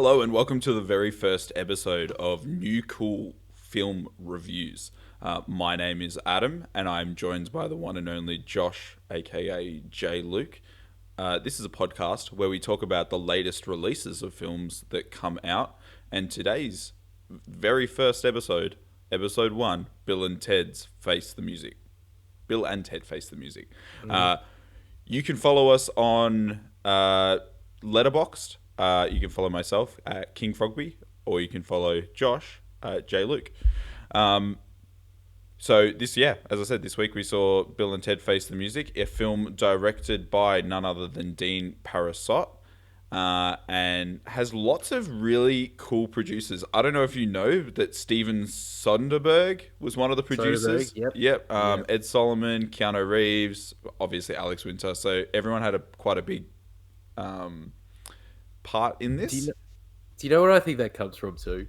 Hello and welcome to the very first episode of New Cool Film Reviews. My name is Adam and I'm joined by the one and only Josh, aka J. Luke. This is a podcast where we talk about the latest releases of films that come out, and today's very first episode, episode 1, Bill and Ted Face the Music. Bill and Ted Face the Music. You can follow us on Letterboxd. You can follow myself at King Frogby, or you can follow Josh at J. Luke. So as I said, this week we saw Bill and Ted Face the Music, a film directed by none other than Dean Parisot, and has lots of really cool producers. I don't know if you know that Steven Soderbergh was one of the producers. Yep. Ed Solomon, Keanu Reeves, obviously Alex Winter. So everyone had quite a big part in this. Do you know what I think that comes from too?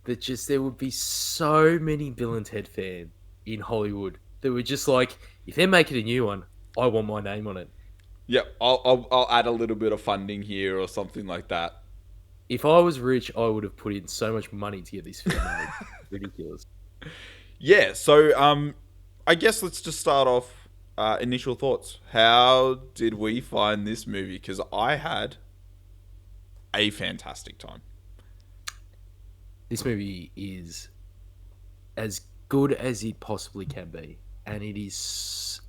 That just there would be so many Bill and Ted fans in Hollywood that were just like, if they're making a new one, I want my name on it. Yeah, I'll add a little bit of funding here or something like that. If I was rich, I would have put in so much money to get this film made. Ridiculous. Yeah, so I guess let's just start off initial thoughts. How did we find this movie? Because I had a fantastic time. This movie is as good as it possibly can be, and it is.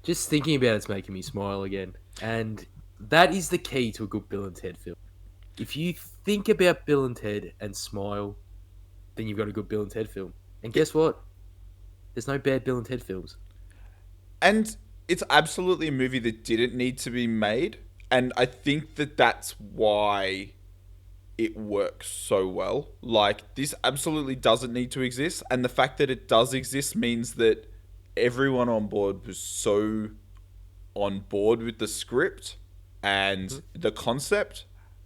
Just thinking about it's making me smile again, and that is the key to a good Bill and Ted film. If you think about Bill and Ted and smile, then you've got a good Bill and Ted film. And guess what? There's no bad Bill and Ted films. And it's absolutely a movie that didn't need to be made, and I think that that's why it works so well. Like, this absolutely doesn't need to exist, and the fact that it does exist means that everyone on board was so on board with the script and the concept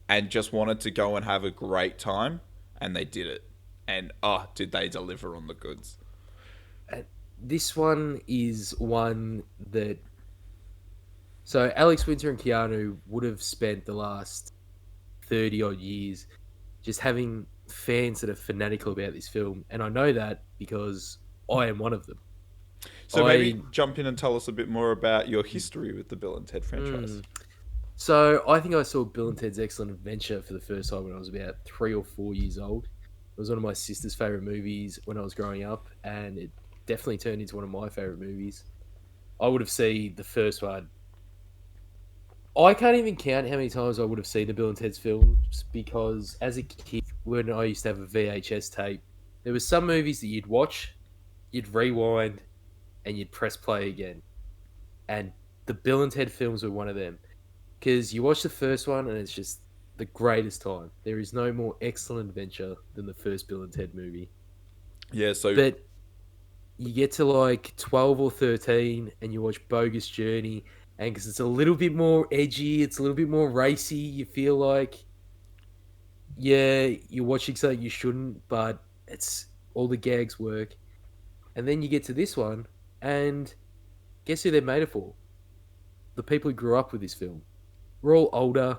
and just wanted to go and have a great time, and they did it. And did they deliver on the goods. This one is one that... So Alex Winter and Keanu would have spent the last 30 odd years just having fans that are fanatical about this film, and I know that because I am one of them. So maybe jump in and tell us a bit more about your history with the Bill and Ted franchise. So I think I saw Bill and Ted's Excellent Adventure for the first time when I was about 3 or 4 years old. It was one of my sister's favourite movies when I was growing up, and it definitely turned into one of my favourite movies. I would have seen the first one. I can't even count how many times I would have seen the Bill and Ted's films, because as a kid, when I used to have a VHS tape, there were some movies that you'd watch, you'd rewind, and you'd press play again. And the Bill and Ted films were one of them. Because you watch the first one and it's just the greatest time. There is no more excellent adventure than the first Bill and Ted movie. Yeah, so... But you get to like 12 or 13 and you watch Bogus Journey, and because it's a little bit more edgy, it's a little bit more racy, you feel like, yeah, you're watching something you shouldn't, but it's all the gags work. And then you get to this one, and guess who they're made it for? The people who grew up with this film. We're all older.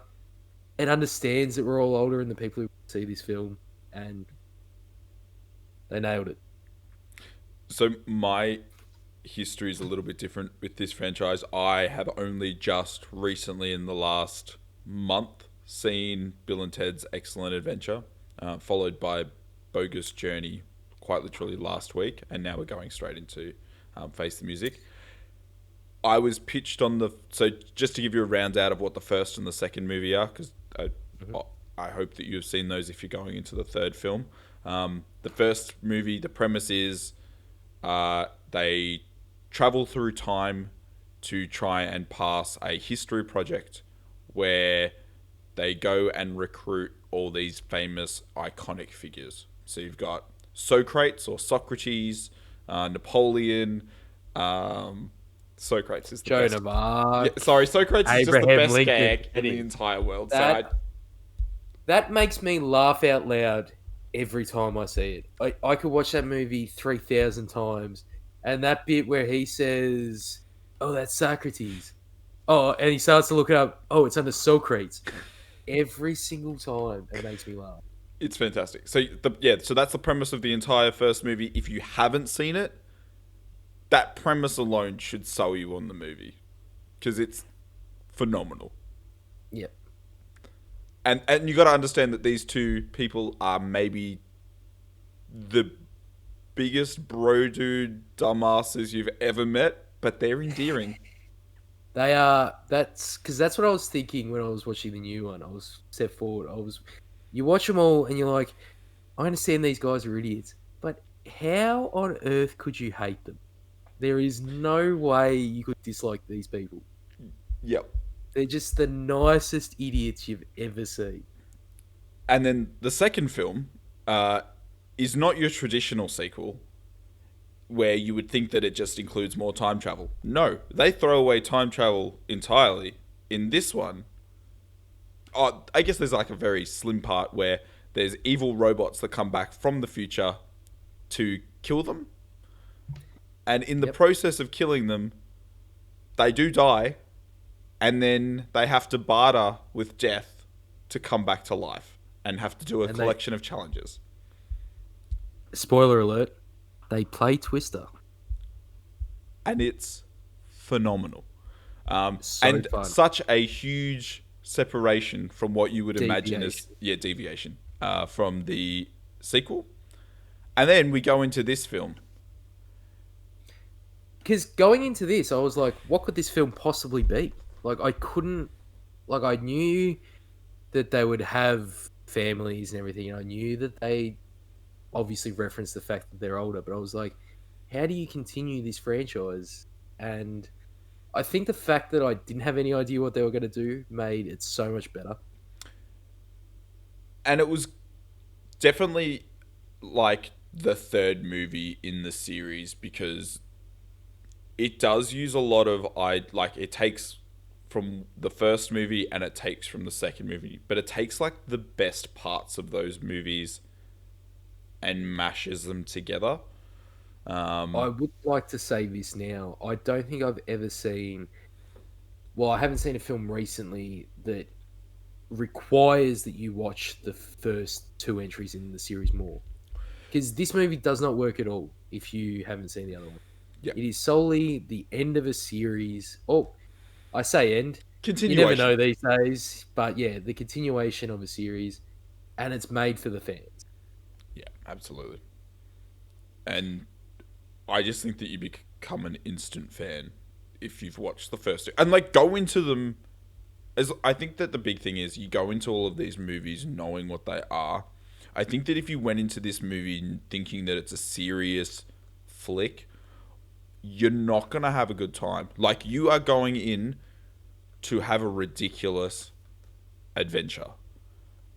It understands that we're all older and the people who see this film, and they nailed it. So my history is a little bit different with this franchise. I have only just recently, in the last month, seen Bill and Ted's Excellent Adventure, followed by Bogus Journey quite literally last week, and now we're going straight into Face the Music. I was pitched on the... So just to give you a round out of what the first and the second movie are, because I hope that you've seen those if you're going into the third film. The first movie, the premise is they travel through time to try and pass a history project where they go and recruit all these famous iconic figures. So you've got Socrates or Socrates, Napoleon, Socrates is the Joan best. of Arc. Yeah, sorry, Socrates is just the best Lincoln. gag in the entire world. That makes me laugh out loud every time I see it. I could watch that movie 3,000 times, and that bit where he says, "Oh, that's Socrates," oh, and he starts to look it up. Oh, it's under Socrates. every single time. It makes me laugh. It's fantastic. So that's the premise of the entire first movie. If you haven't seen it, that premise alone should sell you on the movie because it's phenomenal. Yep. And you got to understand that these two people are maybe the biggest bro dude dumbasses you've ever met, but they're endearing. They are. That's because that's what I was thinking when I was watching the new one. I was set forward. You watch them all, and you're like, I understand these guys are idiots, but how on earth could you hate them? There is no way you could dislike these people. Yep. They're just the nicest idiots you've ever seen. And then the second film is not your traditional sequel where you would think that it just includes more time travel. No, they throw away time travel entirely. In this one, I guess there's like a very slim part where there's evil robots that come back from the future to kill them. And in the process of killing them, they do die. And then they have to barter with death to come back to life and have to do a collection of challenges. Spoiler alert, they play Twister. And it's phenomenal. So and fun. Such a huge separation from what you would imagine as deviation from the sequel. And then we go into this film. Because going into this, I was like, what could this film possibly be? Like, I knew that they would have families and everything, and I knew that they obviously referenced the fact that they're older, but I was like, how do you continue this franchise? And I think the fact that I didn't have any idea what they were going to do made it so much better. And it was definitely like the third movie in the series because it does use a lot of it takes from the first movie and it takes from the second movie, but it takes like the best parts of those movies and mashes them together. I would like to say this now. I don't think I've ever seen. Well, I haven't seen a film recently that requires that you watch the first two entries in the series more. Because this movie does not work at all if you haven't seen the other one. Yeah. It is solely the end of a series. Oh, I say end. Continuation. You never know these days. But yeah, the continuation of a series. And it's made for the fans. Yeah, absolutely. And I just think that you become an instant fan if you've watched the first two. And like go into them as I think that the big thing is you go into all of these movies knowing what they are. I think that if you went into this movie thinking that it's a serious flick, you're not going to have a good time. Like you are going in to have a ridiculous adventure.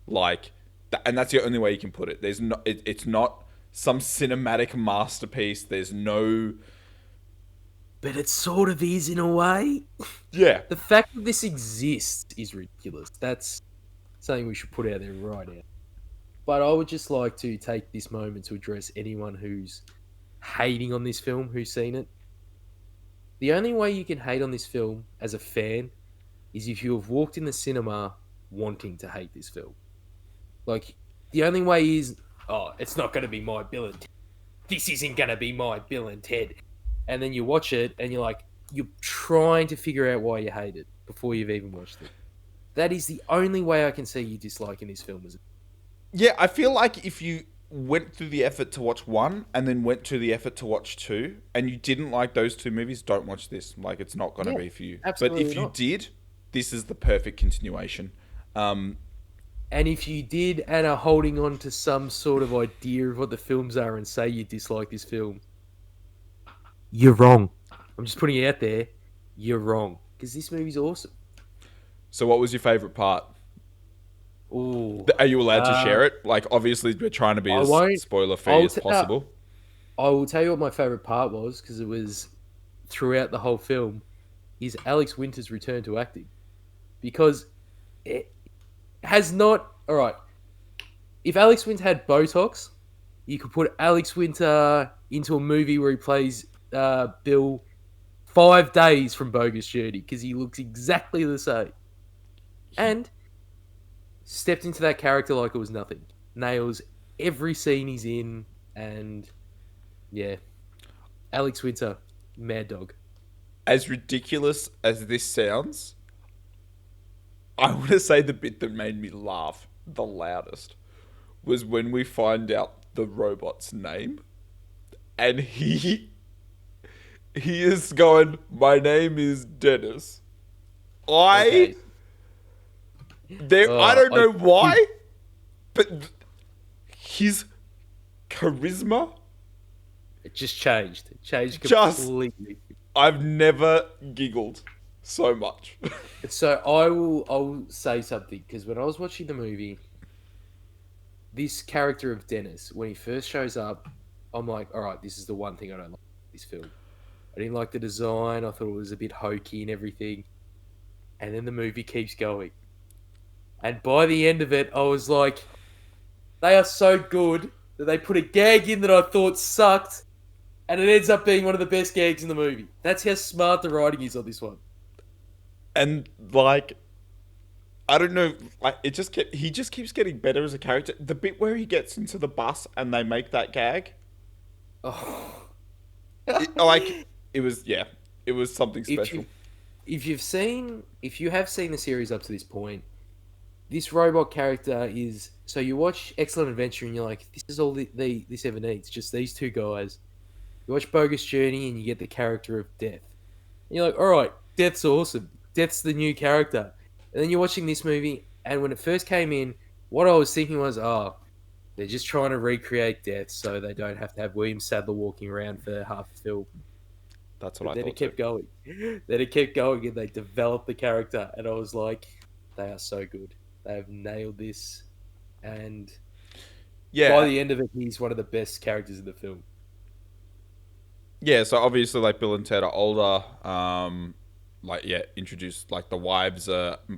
And that's the only way you can put it. There's no it's not some cinematic masterpiece. There's no... But it sort of is in a way. Yeah. The fact that this exists is ridiculous. That's something we should put out there right now. But I would just like to take this moment to address anyone who's hating on this film, who's seen it. The only way you can hate on this film as a fan is if you have walked in the cinema wanting to hate this film. Like, the only way is, oh, it's not going to be my Bill and Ted. This isn't going to be my Bill and Ted. And then you watch it and you're like, you're trying to figure out why you hate it before you've even watched it. That is the only way I can see you disliking this film. Yeah, I feel like if you went through the effort to watch one and then went to the effort to watch two and you didn't like those two movies, don't watch this. Like, it's not going to be for you. Absolutely but if you not. did, this is the perfect continuation. And if you did and are holding on to some sort of idea of what the films are and say you dislike this film, you're wrong. I'm just putting it out there. You're wrong. Because this movie's awesome. So what was your favourite part? Ooh, Are you allowed to share it? Like, obviously, we're trying to be as spoiler-free as possible. I will tell you what my favourite part was, because it was throughout the whole film, is Alex Winter's return to acting. Because it has not... Alright, if Alex Winter had Botox, you could put Alex Winter into a movie where he plays Bill 5 days from Bogus Journey, because he looks exactly the same. And stepped into that character like it was nothing. Nails every scene he's in, and yeah, Alex Winter, mad dog. As ridiculous as this sounds, I want to say the bit that made me laugh the loudest was when we find out the robot's name, and he is going, "My name is Dennis." I Okay, I don't I know why, but his charisma it just changed. It changed just completely. I've never giggled so much. So I'll say something because when I was watching the movie, this character of Dennis, when he first shows up, I'm like, all right, this is the one thing I don't like about this film. I didn't like the design. I thought it was a bit hokey and everything. And then the movie keeps going. And by the end of it, I was like, they are so good that they put a gag in that I thought sucked, and it ends up being one of the best gags in the movie. That's how smart the writing is on this one. And like I don't know, like he just keeps getting better as a character. The bit where he gets into the bus and they make that gag, Oh. like it was it was something if special. you if you have seen the series up to this point, this robot character is so you watch Excellent Adventure and you're like, this is all this ever needs, just these two guys. You watch Bogus Journey and you get the character of Death. And you're like, all right, Death's awesome. Death's the new character. And then you're watching this movie, and when it first came in, what I was thinking was, oh, they're just trying to recreate Death so they don't have to have William Sadler walking around for half the film. That's what But I then it thought too. kept going. Then it kept going, and they developed the character, and I was like, they are so good. They have nailed this, and by Yeah, the end of it, he's one of the best characters in the film. yeah. So obviously, like Bill and Ted are older. Introduce like the wives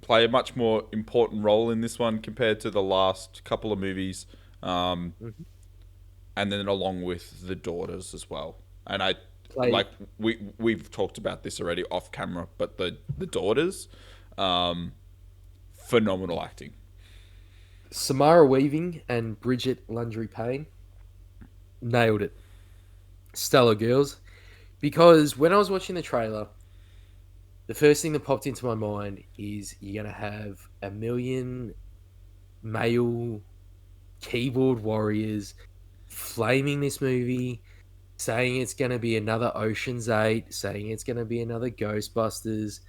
play a much more important role in this one compared to the last couple of movies. Um, Mhm. and then along with the daughters as well. And I Play like we've talked about this already off camera, but the daughters, um, phenomenal acting. Samara Weaving and Bridget Landry Payne nailed it. Stellar girls. Because when I was watching the trailer, the first thing that popped into my mind is you're going to have a million male keyboard warriors flaming this movie, saying it's going to be another Ocean's 8, saying it's going to be another Ghostbusters.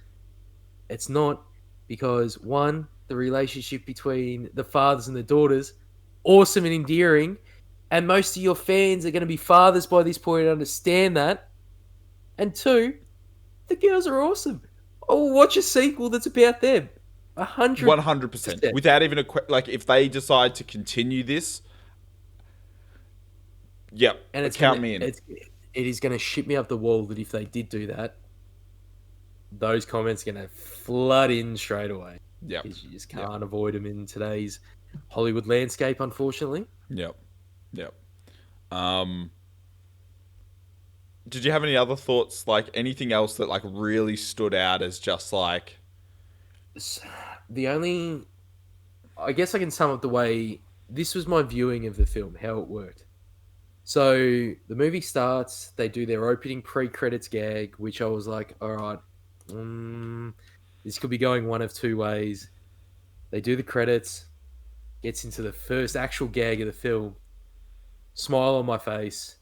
It's not, because one, the relationship between the fathers and the daughters, awesome and endearing, and most of your fans are going to be fathers by this point and understand that. And two, the girls are awesome. Oh, watch a sequel that's about them. 100%. 100%. Without even like if they decide to continue this, yep, And count me in. it is gonna shit me up the wall that if they did do that, those comments are gonna flood in straight away Yep, because you just yep, can't avoid them in today's Hollywood landscape, unfortunately. yep, yep. Um, did you have any other thoughts? Like anything else that like really stood out as just like The only, I guess I can sum up the way this was my viewing of the film, how it worked. So the movie starts, they do their opening pre-credits gag, which I was like, all right, this could be going one of two ways. They do the credits, gets into the first actual gag of the film, smile on my face,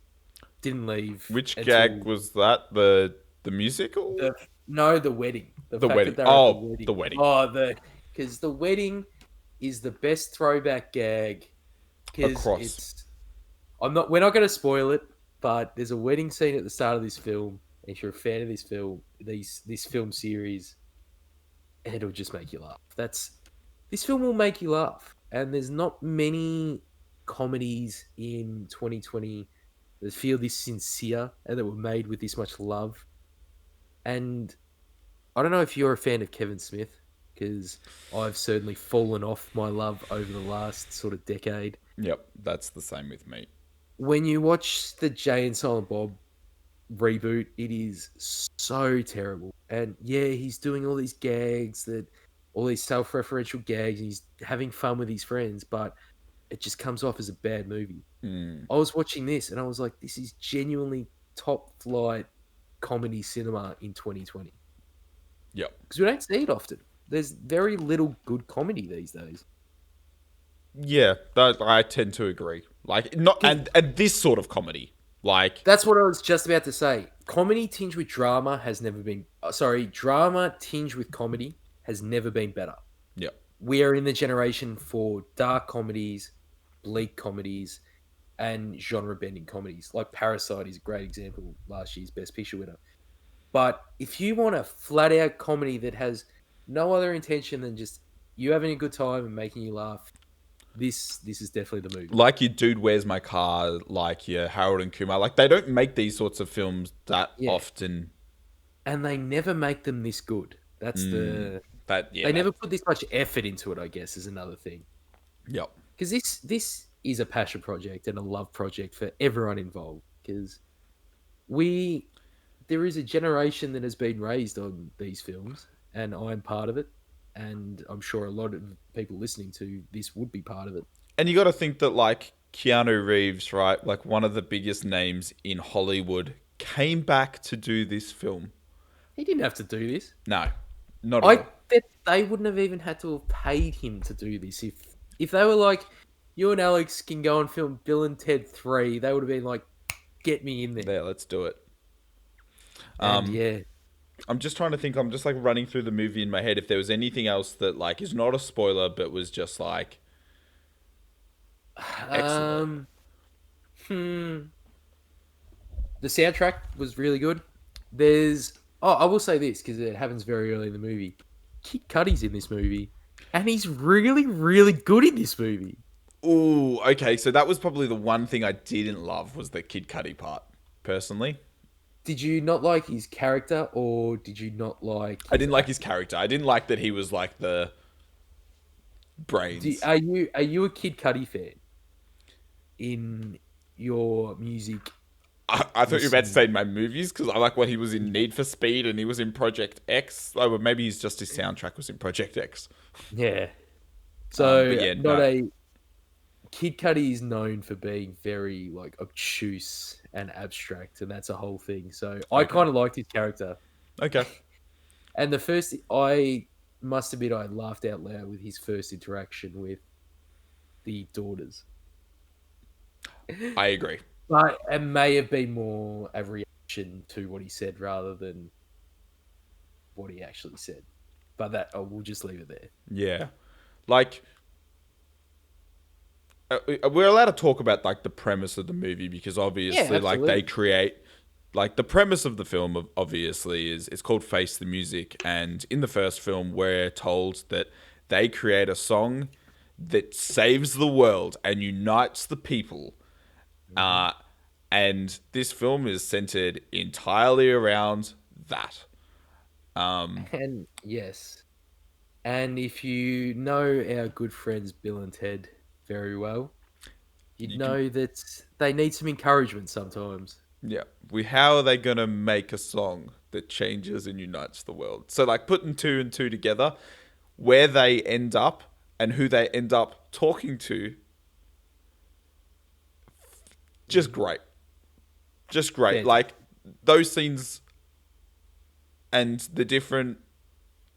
didn't leave which gag until was that? The musical? the no, the wedding. The The fact wedding. that they're at the Oh, wedding. the wedding. Oh, because the wedding is the best throwback gag because Across. it's we're not going to spoil it, but there's a wedding scene at the start of this film. And if you're a fan of this film, this film series, it'll just make you laugh. This film will make you laugh, and there's not many comedies in 2020 that feel this sincere and that were made with this much love. And I don't know if you're a fan of Kevin Smith, because I've certainly fallen off my love over the last sort of decade. Yep, that's the same with me. When you watch the Jay and Silent Bob reboot, it is so terrible. And yeah, he's doing all these gags that all these self-referential gags, and he's having fun with his friends, but it just comes off as a bad movie. I was watching this and I was like, this is genuinely top flight comedy cinema in 2020 Yep. because we don't see it often. There's very little good comedy these days. Yeah, that I tend to agree. Like not 'Cause and this sort of comedy. Like that's what I was just about to say. Comedy tinged with drama has never been. Sorry, drama tinged with comedy has never been better. yeah. We are in the generation for dark comedies, bleak comedies, and genre bending comedies. Like Parasite is a great example, last year's Best Picture winner. But if you want a flat out comedy that has no other intention than just you having a good time and making you laugh, this is definitely the movie. Like your Dude Where's My Car, like your Harold and Kumar. Like they don't make these sorts of films that Yeah, often. and they never make them this good. That's the That yeah. they That, never put this much effort into it. I guess is another thing yep. because this is a passion project and a love project for everyone involved. Because we there is a generation that has been raised on these films, and I'm part of it. And I'm sure a lot of people listening to this would be part of it. And you got to think that like Keanu Reeves, right? Like one of the biggest names in Hollywood, came back to do this film. He didn't have to do this. No, not at I all. bet they wouldn't have even had to have paid him to do this. If they were like, you and Alex can go and film Bill and Ted 3, they would have been like, get me in there. There, let's do it. And yeah. I'm just trying to think. I'm just like running through the movie in my head. If there was anything else that like is not a spoiler, but was just like excellent. Um, the soundtrack was really good. I will say this because it happens very early in the movie. Kid Cudi's in this movie, and he's really, really good in this movie. Ooh, okay. So that was probably the one thing I didn't love was the Kid Cudi part, personally. Did you not like his character, or did you not like? I didn't like his character. I didn't like that he was like the brains. Are you a Kid Cudi fan in your music? I thought you were about to Listen, say my movies because I like what he was in Need for Speed and he was in Project X. Oh, well, maybe he's just his soundtrack was in Project X. yeah. But So yeah, not no. a Kid Cudi is known for being very like obtuse and abstract, and that's a whole thing. So I Okay. kind of liked his character. Okay. And the first, I must admit, I laughed out loud with his first interaction with the daughters. I agree. But it may have been more a reaction to what he said rather than what he actually said. But that, we'll just leave it there. Yeah. Like, we're allowed to talk about like the premise of the movie because Yeah, obviously like they absolutely. create like the premise of the film obviously is it's called Face the Music, and in the first film we're told that they create a song that saves the world and unites the people. Hmm. And this film is centered entirely around that. And yes. And if you know our good friends Bill and Ted very well, you'd You can know that they need some encouragement sometimes. Yeah. How are they gonna make a song that changes and unites the world? So like putting two and two together, where they end up and who they end up talking to, just Mhm. great. Just great. Fantastic. Like those scenes and the different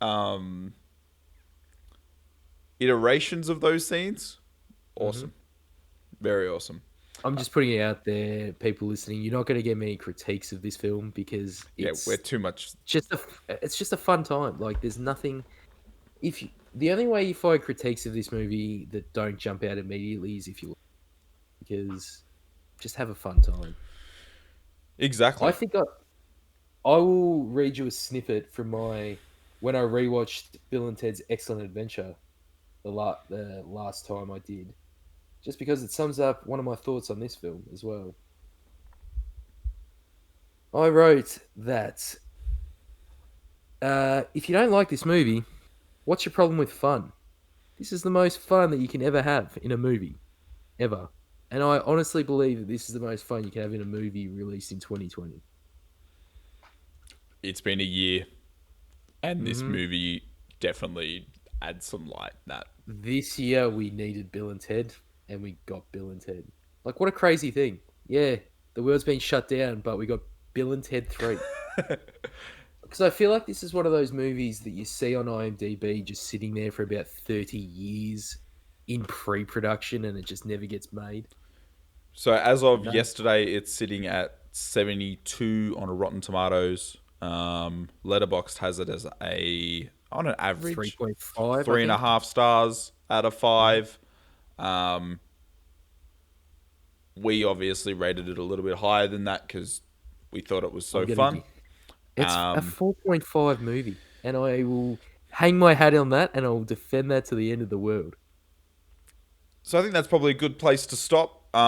um iterations of those scenes, Hmm. awesome. Very awesome. I'm just putting it out there, people listening. You're not going to get many critiques of this film because Yeah, we're too much. it's just a fun time. Like there's nothing. If you, the only way you find critiques of this movie that don't jump out immediately is if you because just have a fun time. I Exactly. think I will read you a snippet from my when I rewatched Bill and Ted's Excellent Adventure the last time I did, just because it sums up one of my thoughts on this film as well. I wrote that if you don't like this movie, what's your problem with fun? This is the most fun that you can ever have in a movie, ever. And I honestly believe that this is the most fun you can have in a movie released in 2020. It's been a year and this Hmm. movie definitely add some light. That This year we needed Bill and Ted, and we got Bill and Ted. Like, what a crazy thing! Yeah, the world's been shut down, but we got Bill and Ted 3. Because I feel like this is one of those movies that you see on IMDb just sitting there for about 30 years in pre-production, and it just never gets made. So as of No, yesterday, it's sitting at 72 on a Rotten Tomatoes. Letterboxd has it as on an average, 3.5, I three and a think. half stars out of Yeah, five. Um, we obviously rated it a little bit higher than that because we thought it was I'm so gonna fun. give. It's a Um, 4.5 movie, and I will hang my hat on that, and I will defend that to the end of the world. so I think that's probably a good place to stop. We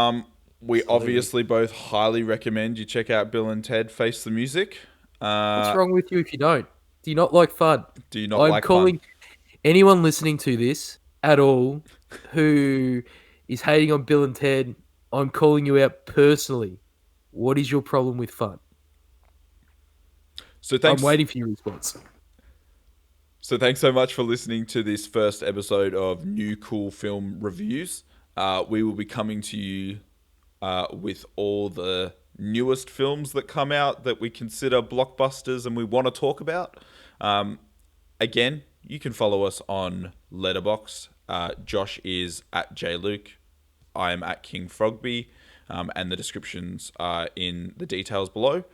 Absolutely. obviously both highly recommend you check out Bill and Ted Face the Music. What's Uh, wrong with you if you don't? Do you not like fun? do you not I'm like fun? calling anyone listening to this at all who is hating on Bill and Ted. I'm calling you out personally. What is your problem with fun? So I'm thanks. waiting for your response. So thanks so much for listening to this first episode of New Cool Film Reviews. We will be coming to you with all the newest films that come out that we consider blockbusters and we want to talk about. Again, you can follow us on Letterboxd. Josh is at JLuke. I am at King Frogby. And the descriptions are in the details below.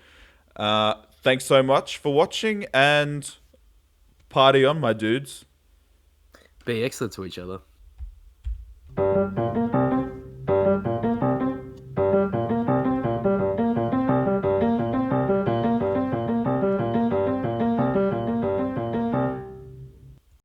Thanks so much for watching and party on, my dudes. Be excellent to each other.